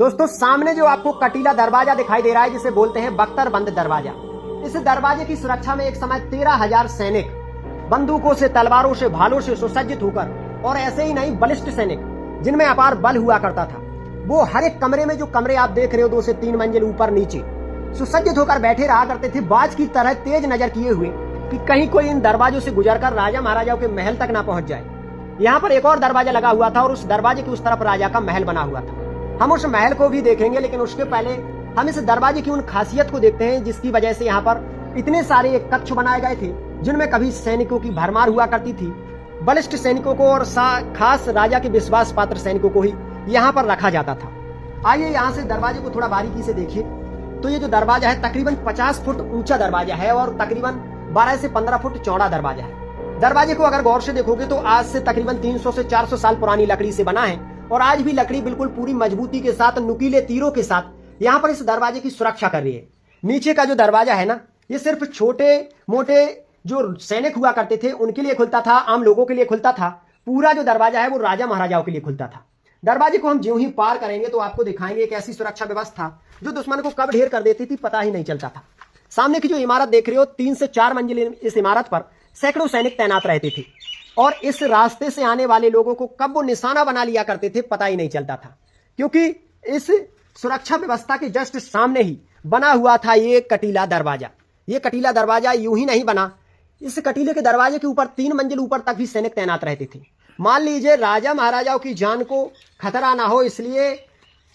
दोस्तों सामने जो आपको कटीला दरवाजा दिखाई दे रहा है जिसे बोलते हैं बख्तरबंद दरवाजा, इस दरवाजे की सुरक्षा में एक समय 13,000 सैनिक बंदूकों से, तलवारों से, भालों से सुसज्जित होकर, और ऐसे ही नहीं बलिष्ठ सैनिक जिनमें अपार बल हुआ करता था, वो हर एक कमरे में, जो कमरे आप देख रहे हो 2 से 3 मंजिल ऊपर नीचे, सुसज्जित होकर बैठे रहा करते थे, बाज की तरह तेज नजर किए हुए कि कहीं कोई इन दरवाजों से गुजरकर राजा महाराजाओं के महल तक ना पहुंच जाए। यहाँ पर एक और दरवाजा लगा हुआ था और उस दरवाजे की उस तरफ राजा का महल बना हुआ था। हम उस महल को भी देखेंगे, लेकिन उसके पहले हम इस दरवाजे की उन खासियत को देखते हैं जिसकी वजह से यहाँ पर इतने सारे कक्ष बनाए गए थे जिनमें कभी सैनिकों की भरमार हुआ करती थी। बलिष्ठ सैनिकों को और खास राजा के विश्वास पात्र सैनिकों को ही यहाँ पर रखा जाता था। आइए यहाँ से दरवाजे को थोड़ा बारीकी से देखिए तो ये जो दरवाजा है तकरीबन 50 फुट ऊंचा दरवाजा है और तकरीबन 12 से 15 फुट चौड़ा दरवाजा है। दरवाजे को अगर गौर से देखोगे तो आज से तकरीबन 300 से 400 साल पुरानी लकड़ी से बना है और आज भी लकड़ी बिल्कुल पूरी मजबूती के साथ, नुकीले तीरों के साथ यहाँ पर इस दरवाजे की सुरक्षा कर रही है। नीचे का जो दरवाजा है ना, ये सिर्फ छोटे मोटे जो सैनिक हुआ करते थे उनके लिए खुलता था, आम लोगों के लिए खुलता था। पूरा जो दरवाजा है वो राजा महाराजाओं के लिए खुलता था। दरवाजे को हम ज्यों ही पार करेंगे तो आपको दिखाएंगे एक ऐसी सुरक्षा व्यवस्था जो दुश्मन को कब ढेर कर देती थी पता ही नहीं चलता था। सामने की जो इमारत देख रहे हो 3 से 4 मंजिल, इस इमारत पर सैकड़ों सैनिक तैनात रहते थे और इस रास्ते से आने वाले लोगों को कब वो निशाना बना लिया करते थे पता ही नहीं चलता था, क्योंकि इस सुरक्षा व्यवस्था के जस्ट सामने ही बना हुआ था ये कटीला दरवाजा। ये कटीला दरवाजा यूं ही नहीं बना, इस कटीले के दरवाजे के ऊपर 3 मंजिल ऊपर तक भी सैनिक तैनात रहते थे। मान लीजिए राजा महाराजाओं की जान को खतरा ना हो, इसलिए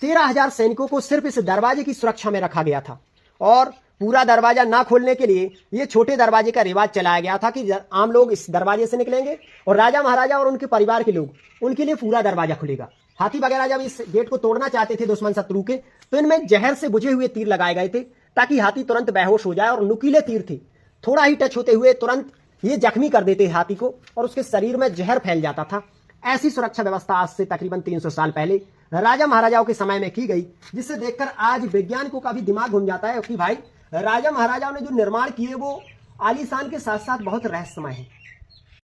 13,000 सैनिकों को सिर्फ इस दरवाजे की सुरक्षा में रखा गया था और पूरा दरवाजा ना खोलने के लिए ये छोटे दरवाजे का रिवाज चलाया गया था कि आम लोग इस दरवाजे से निकलेंगे और राजा महाराजा और उनके परिवार के लोग, उनके लिए पूरा दरवाजा खुलेगा। हाथी वगैरह जब इस गेट को तोड़ना चाहते थे दुश्मन शत्रु के, तो इनमें जहर से बुझे हुए तीर लगाए गए थे ताकि हाथी तुरंत बेहोश हो जाए, और नुकीले तीर थे, थोड़ा ही टच होते हुए तुरंत ये जख्मी कर देते हाथी को और उसके शरीर में जहर फैल जाता था। ऐसी सुरक्षा व्यवस्था आज से तकरीबन 300 साल पहले राजा महाराजाओं के समय में की गई, जिससे देखकर आज वैज्ञानिकों का भी दिमाग घूम जाता है कि भाई राजा महाराजाओं ने जो निर्माण किए वो आलीशान के साथ साथ बहुत रहस्यमय है।